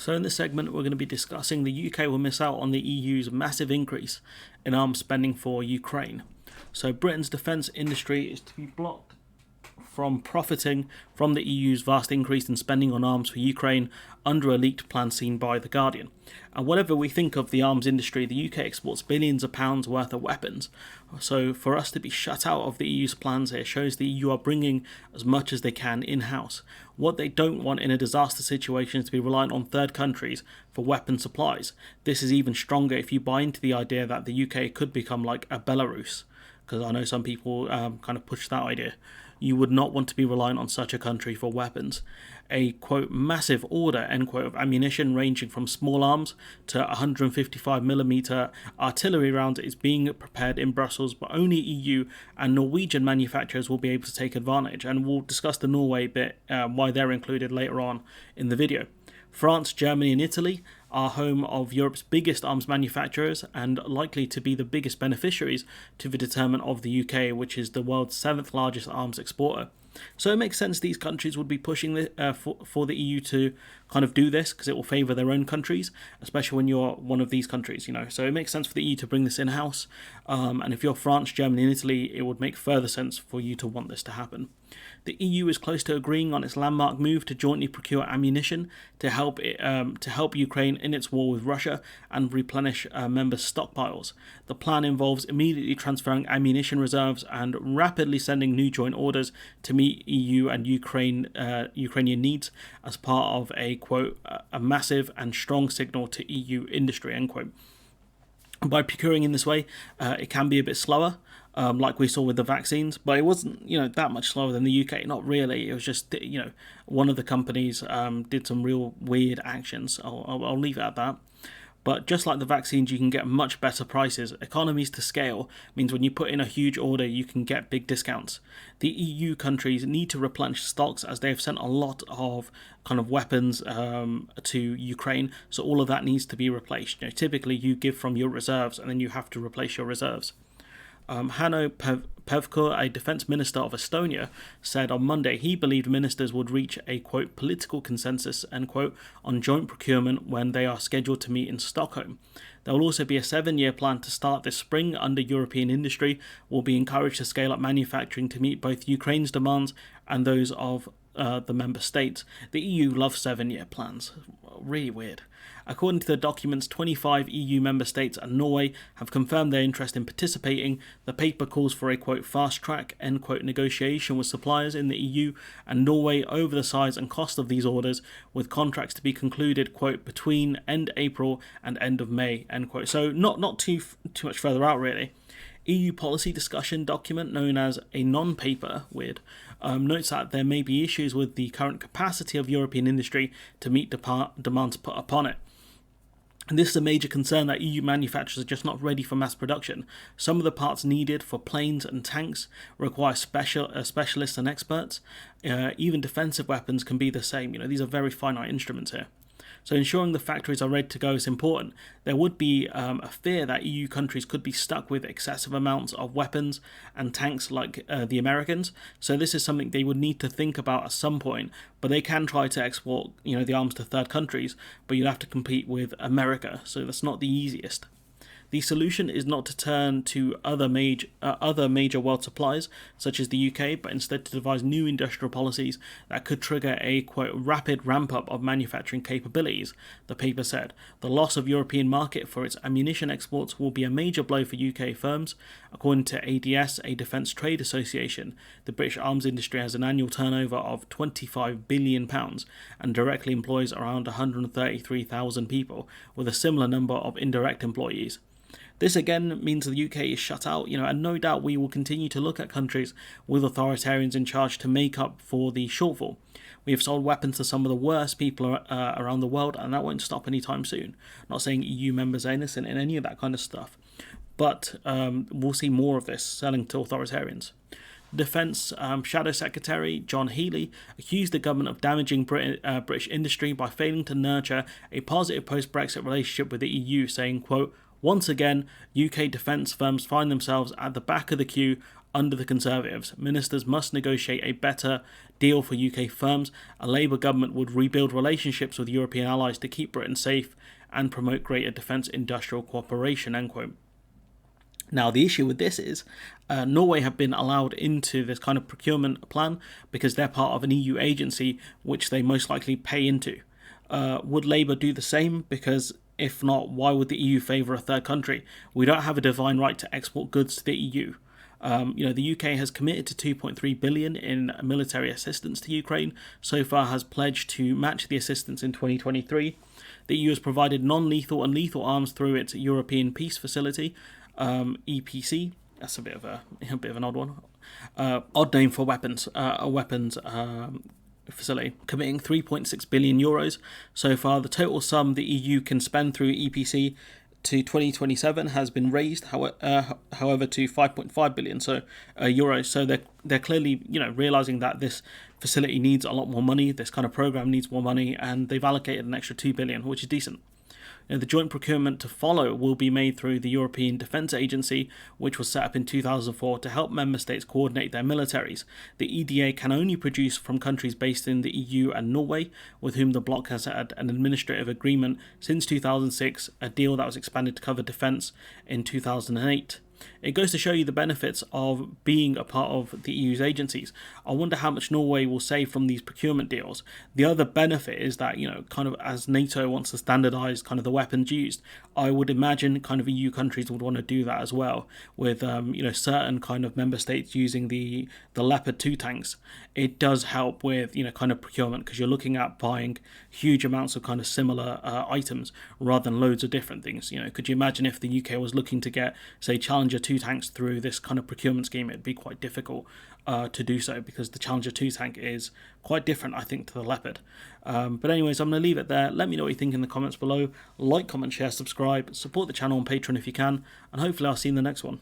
So in this segment, we're going to be discussing the UK will miss out on the EU's massive increase in arms spending for Ukraine. So Britain's defence industry is to be blocked from profiting from the EU's vast increase in spending on arms for Ukraine under a leaked plan seen by The Guardian. And whatever we think of the arms industry, the UK exports billions of pounds worth of weapons. So for us to be shut out of the EU's plans here shows the EU are bringing as much as they can in-house. What they don't want in a disaster situation is to be reliant on third countries for weapon supplies. This is even stronger if you buy into the idea that the UK could become like a Belarus, because I know some people kind of push that idea. You would not want to be reliant on such a country for weapons. A, quote, massive order, end quote, of ammunition ranging from small arms to 155mm artillery rounds is being prepared in Brussels, but only EU and Norwegian manufacturers will be able to take advantage, and we'll discuss the Norway bit, why they're included later on in the video. France, Germany and Italy are home of Europe's biggest arms manufacturers and likely to be the biggest beneficiaries to the deterrent of the UK, which is the world's 7th largest arms exporter. So it makes sense these countries would be pushing for the EU to kind of do this, because it will favour their own countries, especially when you're one of these countries, So it makes sense for the EU to bring this in-house, and if you're France, Germany and Italy, it would make further sense for you to want this to happen. The EU is close to agreeing on its landmark move to jointly procure ammunition to help Ukraine in its war with Russia and replenish member stockpiles. The plan involves immediately transferring ammunition reserves and rapidly sending new joint orders to meet EU and Ukrainian needs as part of a, quote, a massive and strong signal to EU industry, end quote. By procuring in this way, it can be a bit slower, like we saw with the vaccines, but it wasn't, that much slower than the UK. Not really. It was just, one of the companies did some real weird actions. I'll leave it at that. But just like the vaccines, you can get much better prices. Economies to scale means when you put in a huge order, you can get big discounts. The EU countries need to replenish stocks as they've sent a lot of kind of weapons to Ukraine. So all of that needs to be replaced. Typically you give from your reserves and then you have to replace your reserves. Hanno Pevkur, a defence minister of Estonia, said on Monday he believed ministers would reach a, quote, political consensus, end quote, on joint procurement when they are scheduled to meet in Stockholm. There will also be a 7-year plan to start this spring under European industry, will be encouraged to scale up manufacturing to meet both Ukraine's demands and those of the member states. The EU loves 7-year plans. Really weird. According to the documents, 25 EU member states and Norway have confirmed their interest in participating. The paper calls for a, quote, fast-track, end quote, negotiation with suppliers in the EU and Norway over the size and cost of these orders, with contracts to be concluded, quote, between end April and end of May, end quote. So not too much further out, really. EU policy discussion document known as a non-paper, notes that there may be issues with the current capacity of European industry to meet demands put upon it. And this is a major concern that EU manufacturers are just not ready for mass production. Some of the parts needed for planes and tanks require specialists and experts. Even defensive weapons can be the same. These are very finite instruments here. So ensuring the factories are ready to go is important. There would be a fear that EU countries could be stuck with excessive amounts of weapons and tanks like the Americans. So this is something they would need to think about at some point. But they can try to export, the arms to third countries, but you'd have to compete with America. So that's not the easiest. The solution is not to turn to other major world suppliers, such as the UK, but instead to devise new industrial policies that could trigger a, quote, rapid ramp-up of manufacturing capabilities, the paper said. The loss of European market for its ammunition exports will be a major blow for UK firms. According to ADS, a defence trade association, the British arms industry has an annual turnover of £25 billion and directly employs around 133,000 people, with a similar number of indirect employees. This again means the UK is shut out, and no doubt we will continue to look at countries with authoritarians in charge to make up for the shortfall. We have sold weapons to some of the worst people around the world, and that won't stop anytime soon. Not saying EU members are innocent in any of that kind of stuff, but we'll see more of this selling to authoritarians. Defence Shadow Secretary John Healey accused the government of damaging British industry by failing to nurture a positive post-Brexit relationship with the EU, saying, quote, once again, UK defence firms find themselves at the back of the queue under the Conservatives, ministers must negotiate a better deal for UK firms. A Labour government would rebuild relationships with European allies to keep Britain safe and promote greater defence industrial cooperation, end quote. Now, the issue with this is Norway have been allowed into this kind of procurement plan because they're part of an EU agency which they most likely pay into. Would Labour do the same? Because if not, why would the EU favour a third country? We don't have a divine right to export goods to the EU. The UK has committed to 2.3 billion in military assistance to Ukraine. So far, has pledged to match the assistance in 2023. The EU has provided non-lethal and lethal arms through its European Peace Facility, EPC. That's a bit of an odd one. Odd name for weapons. A weapons facility, committing 3.6 billion euros so far. The total sum the EU can spend through EPC to 2027 has been raised, however, to 5.5 billion euros. So they're clearly realizing that this facility needs a lot more money. This kind of program needs more money, and they've allocated an extra 2 billion, which is decent. The joint procurement to follow will be made through the European Defence Agency, which was set up in 2004 to help member states coordinate their militaries. The EDA can only produce from countries based in the EU and Norway, with whom the bloc has had an administrative agreement since 2006, a deal that was expanded to cover defence in 2008. It goes to show you the benefits of being a part of the EU's agencies. I wonder how much Norway will save from these procurement deals. The other benefit is that, kind of as NATO wants to standardise kind of the weapons used, I would imagine kind of EU countries would want to do that as well, with certain kind of member states using the Leopard 2 tanks. It does help with kind of procurement, because you're looking at buying huge amounts of kind of similar items rather than loads of different things. Could you imagine if the UK was looking to get, say, Challenger 2 tanks through this kind of procurement scheme? It'd be quite difficult to do so, because the Challenger 2 tank is quite different, I think, to the Leopard. But anyways, I'm going to leave it there. Let me know what you think in the comments below. Like, comment, share, subscribe, support the channel on Patreon if you can, and hopefully I'll see you in the next one.